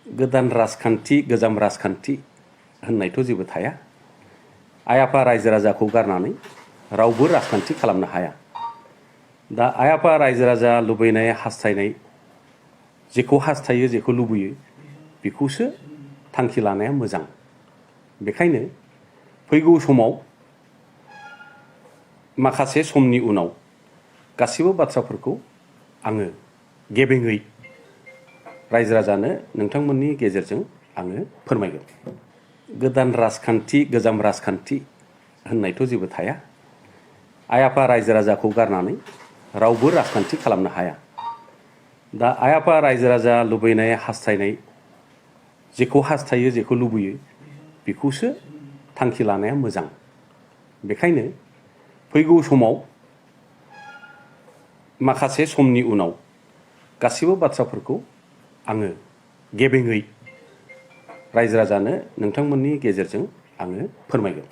गोदान राजखान्थि गोजाम राजखान्थि होननायथ' जेबो थाया। आइ आफा रायजो राजाखौ गारनानै रावबो राजखान्थि खालामनो हाया। दा आइ आफा रायजो राजा लुबैनाय हास्थायनाय जेखौ हास्थायो जेखौ लुबैयो बेखौसो थांखि लानाया मोजां। बेखायनो फैगौ समाव माखासे समनि उनाव गासिबो बाथ्राफोरखौ आङो गेबेङै रायजो राजानो नोंथांमोननि गेजेरजों आङो फोरमायगोन। गोदान राजखान्थि गोजाम राजखान्थि होननायथ' जेबो थाया। आइ आफा रायजो राजाखौ गारनानै रावबो राजखान्थि खालामनो हाया। दा आइ आफा रायजो राजा लुबैनाय हास्थायनाय जेखौ हास्थायो जेखौ लुबैयो बेखौसो थांखि लानाया मोजां। बेखायनो फैगौ समाव माखासे समनि उनाव गासिबो बाथ्राफोरखौ आङो गेबेङै रायजो राजानो नोंथांमोननि गेजेरजों आङो फोरमायगोन।